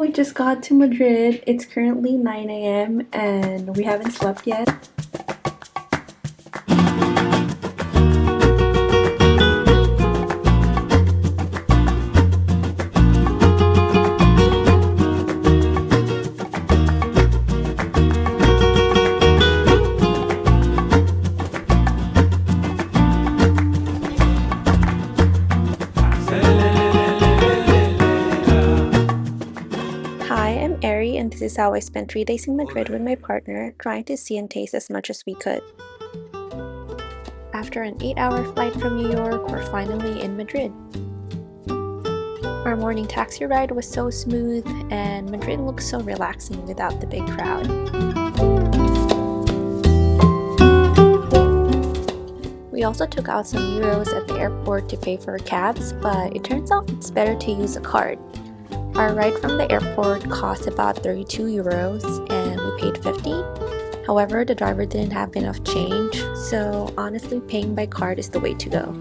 We just got to Madrid. It's currently 9 a.m. and we haven't slept yet. And this is how I spent 3 days in Madrid with my partner, trying to see and taste as much as we could. After an 8-hour flight from New York, we're finally in Madrid. Our morning taxi ride was so smooth, and Madrid looks so relaxing without the big crowd. We also took out some euros at the airport to pay for cabs, but it turns out it's better to use a card. Our ride from the airport cost about 32 euros and we paid 50. However, the driver didn't have enough change, so honestly paying by card is the way to go.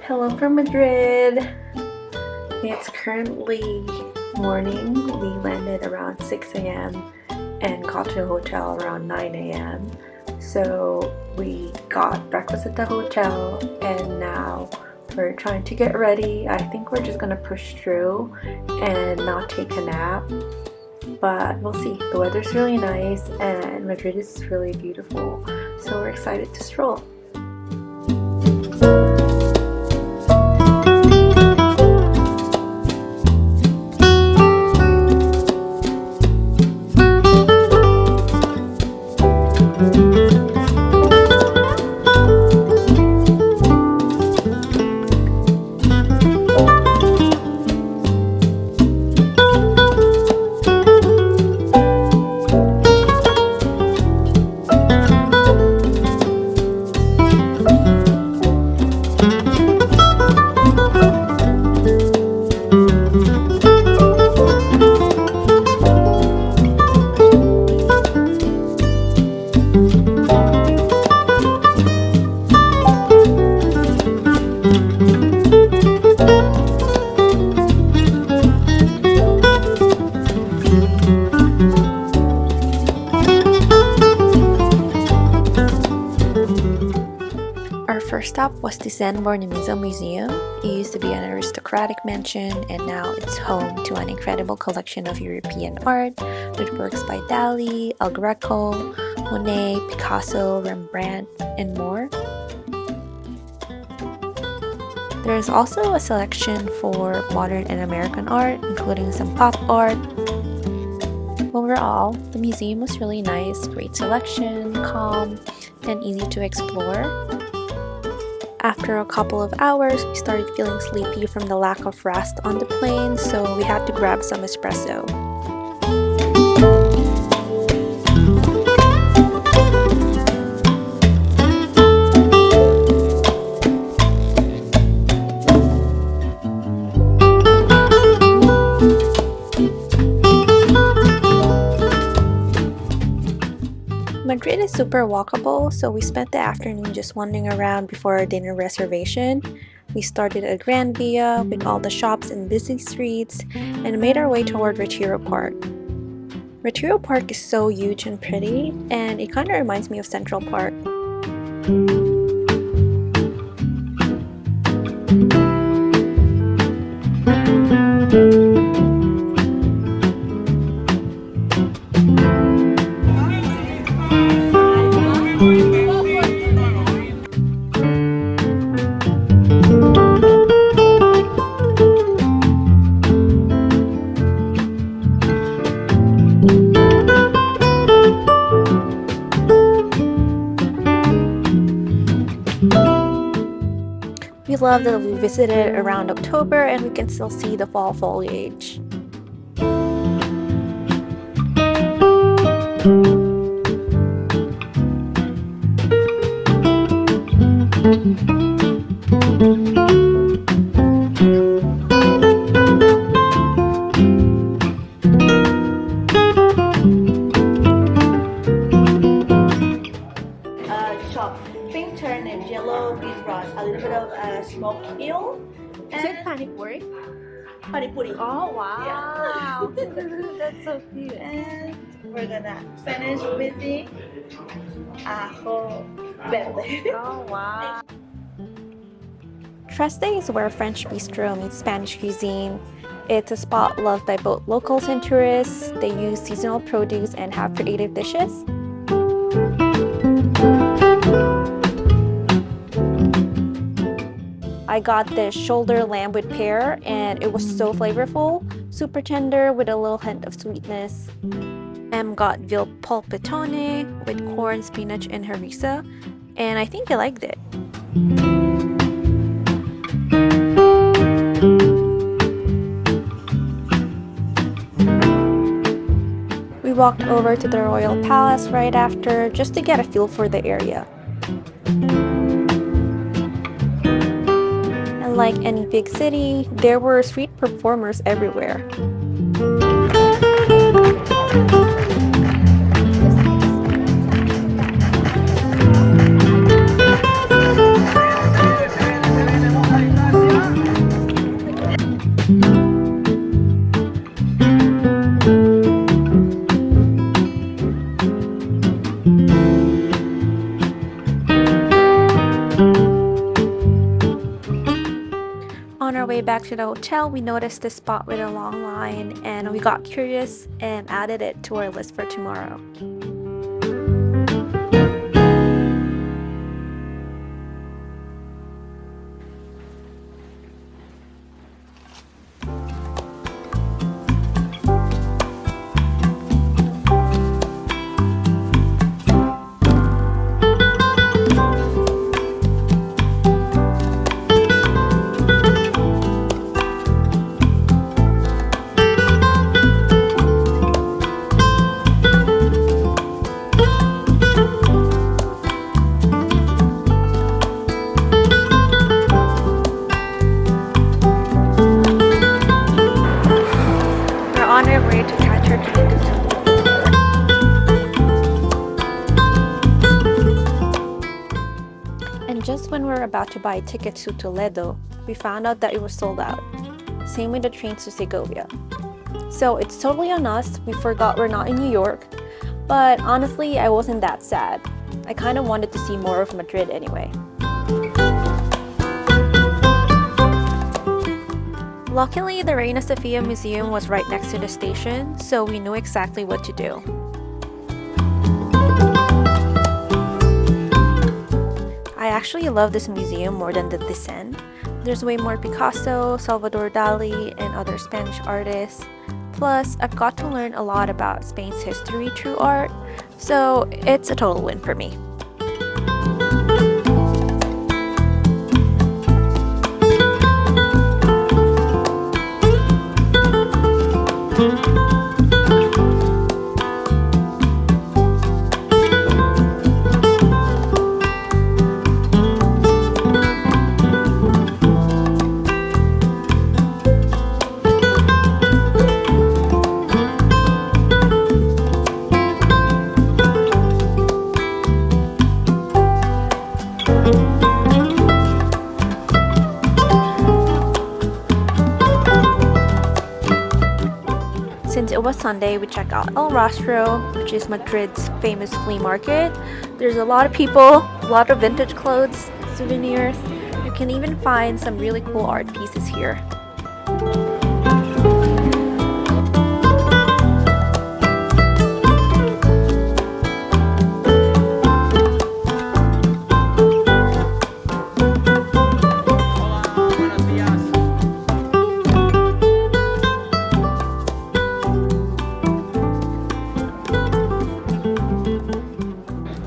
Hello from Madrid. It's currently morning. We landed around 6 a.m. and got to the hotel around 9 a.m. So we got breakfast at the hotel and now we're trying to get ready. I think we're just gonna push through and not take a nap. But we'll see. The weather's really nice and Madrid is really beautiful. So we're excited to stroll. First stop was Thyssen-Bornemisza Museum. It used to be an aristocratic mansion and now it's home to an incredible collection of European art with works by Dali, El Greco, Monet, Picasso, Rembrandt, and more. There is also a selection for modern and American art, including some pop art. Overall, the museum was really nice, great selection, calm, and easy to explore. After a couple of hours, we started feeling sleepy from the lack of rest on the plane, so we had to grab some espresso. Madrid is super walkable, so we spent the afternoon just wandering around before our dinner reservation. We started at Gran Via with all the shops and busy streets and made our way toward Retiro Park. Retiro Park is so huge and pretty, and it kind of reminds me of Central Park. always love that we visited around October and we can still see the fall foliage. Pink turnip, yellow bean broth, a little bit of smoked eel. Is it panipuri? Panipuri. Oh wow! Yeah. That's so cute. And we're gonna finish with the ajo verde. Oh wow! Trèsde is where French bistro meets Spanish cuisine. It's a spot loved by both locals and tourists. They use seasonal produce and have creative dishes. I got this shoulder lamb with pear and it was so flavorful, super tender with a little hint of sweetness. Em got veal polpettone with corn, spinach, and harissa, and I think I liked it. We walked over to the Royal Palace right after just to get a feel for the area. And like any big city, there were street performers everywhere. On our way back to the hotel, we noticed this spot with a long line and we got curious and added it to our list for tomorrow. On our way to catch our train to Toledo. And just when we were about to buy tickets to Toledo, we found out that it was sold out. Same with the trains to Segovia. So it's totally on us, we forgot we're not in New York, but honestly I wasn't that sad. I kind of wanted to see more of Madrid anyway. Luckily, the Reina Sofía Museum was right next to the station, so we knew exactly what to do. I actually love this museum more than the Thyssen. There's way more Picasso, Salvador Dali, and other Spanish artists. Plus, I've got to learn a lot about Spain's history through art, so it's a total win for me. Since it was Sunday, we checked out El Rastro, which is Madrid's famous flea market. There's a lot of people, a lot of vintage clothes, souvenirs. You can even find some really cool art pieces here.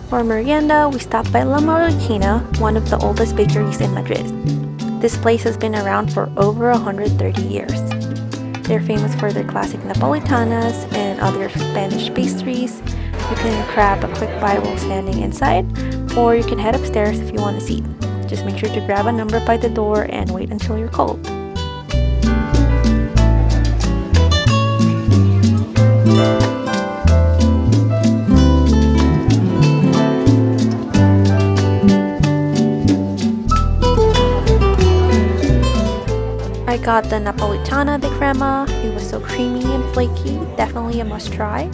For merienda, we stopped by La Mallorquina, one of the oldest bakeries in Madrid. This place has been around for over 130 years. They're famous for their classic Napolitanas and other Spanish pastries. You can grab a quick bite while standing inside, or you can head upstairs if you want a seat. Just make sure to grab a number by the door and wait until you're called. I got the Napolitana de crema. It was so creamy and flaky, definitely a must try.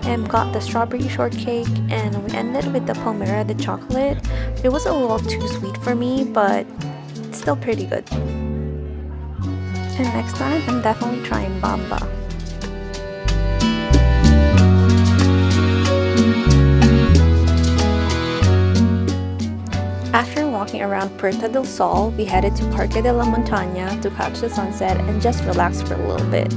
And got the strawberry shortcake, and we ended with the Palmera de chocolate. It was a little too sweet for me, but it's still pretty good. And next time, I'm definitely trying Bamba. After walking around Puerta del Sol, we headed to Parque de la Montaña to catch the sunset and just relax for a little bit.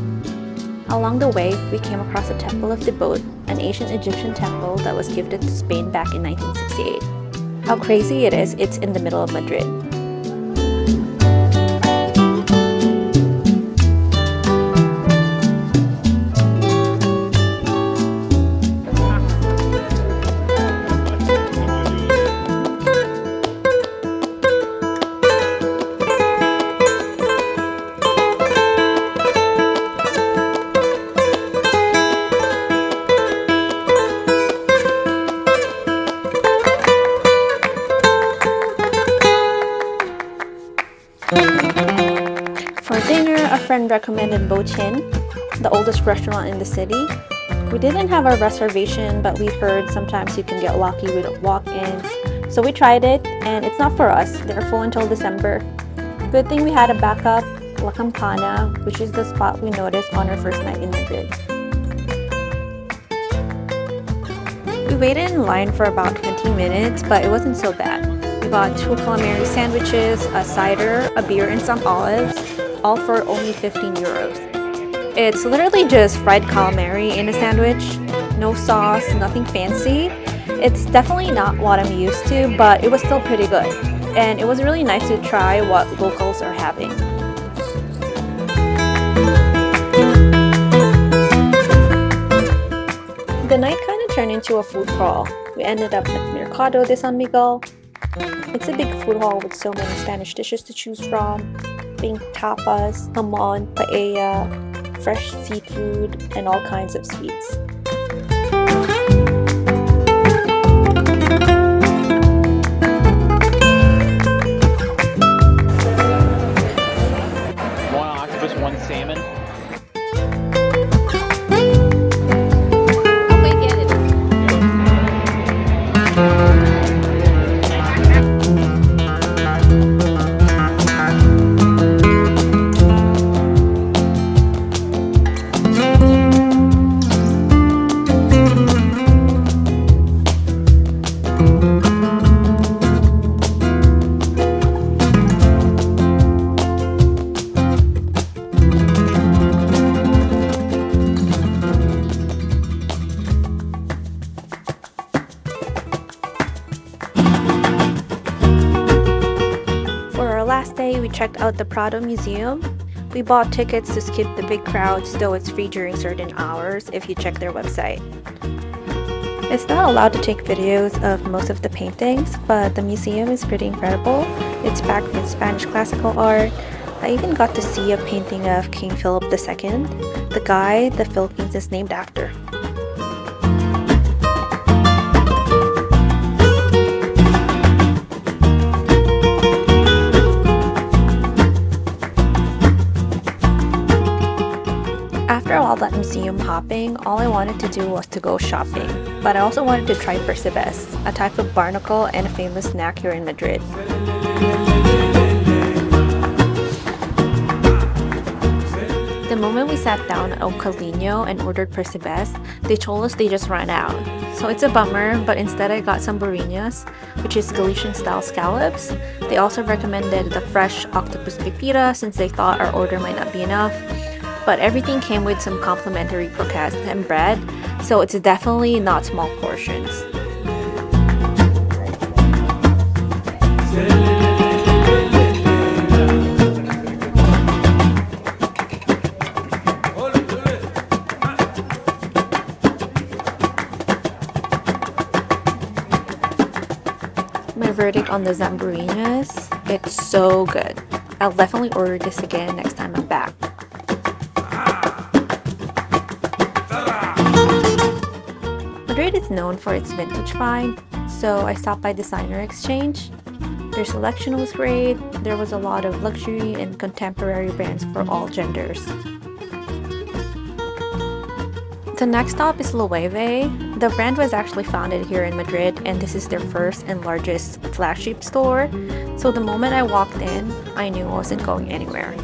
Along the way, we came across the Temple of the Boat, an ancient Egyptian temple that was gifted to Spain back in 1968. How crazy it is, it's in the middle of Madrid. For dinner, a friend recommended Bochin, the oldest restaurant in the city. We didn't have a reservation, but we heard sometimes you can get lucky with walk-ins. So we tried it, and it's not for us. They're full until December. Good thing we had a backup, La Campana, which is the spot we noticed on our first night in Madrid. We waited in line for about 20 minutes, but it wasn't so bad. We got 2 calamari sandwiches, a cider, a beer, and some olives, all for only 15 euros. It's literally just fried calamari in a sandwich, no sauce, nothing fancy. It's definitely not what I'm used to, but it was still pretty good. And it was really nice to try what locals are having. The night kind of turned into a food crawl. We ended up at Mercado de San Miguel. It's a big food hall with so many Spanish dishes to choose from, being tapas, jamon, paella, fresh seafood, and all kinds of sweets. One octopus, one salmon. Last day, we checked out the Prado Museum. We bought tickets to skip the big crowds, though it's free during certain hours if you check their website. It's not allowed to take videos of most of the paintings, but the museum is pretty incredible. It's packed with Spanish classical art. I even got to see a painting of King Philip II, the guy the Philippines is named after. After all that museum hopping, all I wanted to do was to go shopping. But I also wanted to try percebes, a type of barnacle and a famous snack here in Madrid. The moment we sat down at El Calino and ordered percebes, they told us they just ran out. So it's a bummer, but instead I got some burinas, which is Galician-style scallops. They also recommended the fresh octopus pipira since they thought our order might not be enough. But everything came with some complimentary croquettes and bread, so it's definitely not small portions. verdict on the Zamburinas. It's so good. I'll definitely order this again next time I'm back. Madrid is known for its vintage vibe, so I stopped by Designer Exchange. Their selection was great. There was a lot of luxury and contemporary brands for all genders. The next stop is Loewe. The brand was actually founded here in Madrid, and this is their first and largest flagship store. So the moment I walked in, I knew I wasn't going anywhere.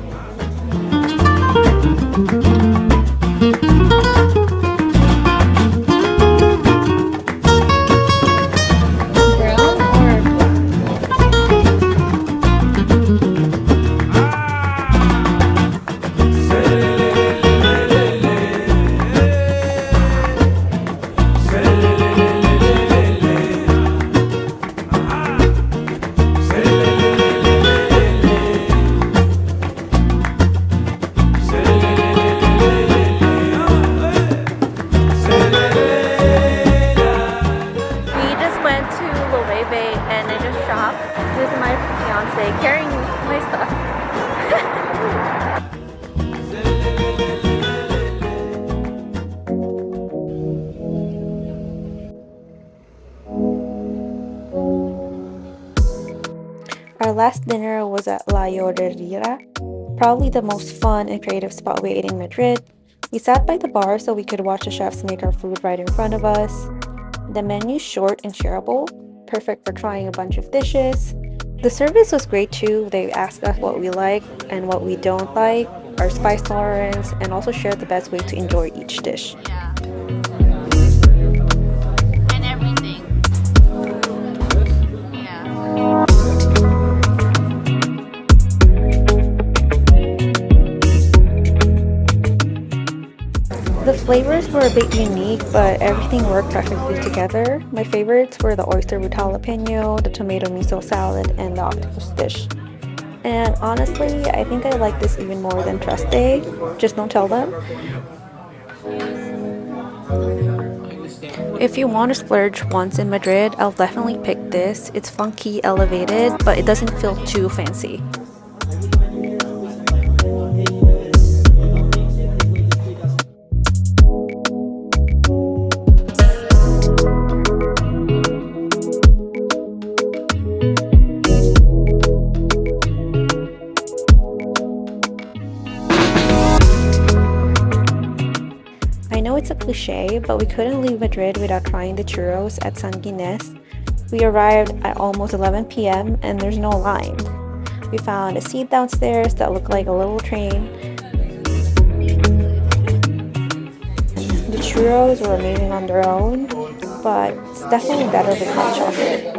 Carrying my stuff. Our last dinner was at La Llorería, probably the most fun and creative spot we ate in Madrid. We sat by the bar so we could watch the chefs make our food right in front of us. The menu's short and shareable, perfect for trying a bunch of dishes. The service was great too. They asked us what we like and what we don't like, our spice tolerance, and also shared the best way to enjoy each dish. Yeah. And everything. Yeah. The flavors were a bit unique, but everything worked perfectly together. My favorites were the oyster with jalapeno, the tomato miso salad, and the octopus dish. And honestly, I think I like this even more than Trèsde. Just don't tell them. If you want to splurge once in Madrid, I'll definitely pick this. It's funky, elevated, but it doesn't feel too fancy. I know it's a cliche, but we couldn't leave Madrid without trying the churros at San Ginés. We arrived at almost 11 p.m. and there's no line. We found a seat downstairs that looked like a little train. The churros were amazing on their own, but it's definitely better with hot chocolate.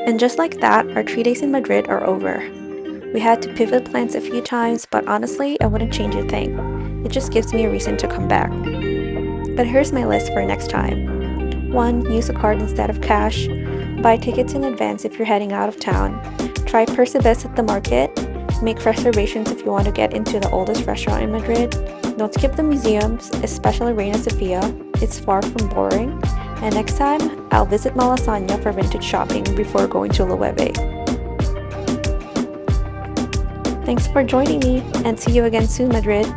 And just like that, our 3 days in Madrid are over. We had to pivot plans a few times, but honestly, I wouldn't change a thing. It just gives me a reason to come back. But here's my list for next time. 1. Use a card instead of cash. Buy tickets in advance if you're heading out of town. Try percebes at the market. Make reservations if you want to get into the oldest restaurant in Madrid. Don't skip the museums, especially Reina Sofía. It's far from boring. And next time, I'll visit Malasaña for vintage shopping before going to Loewe. Thanks for joining me, and see you again soon, Madrid!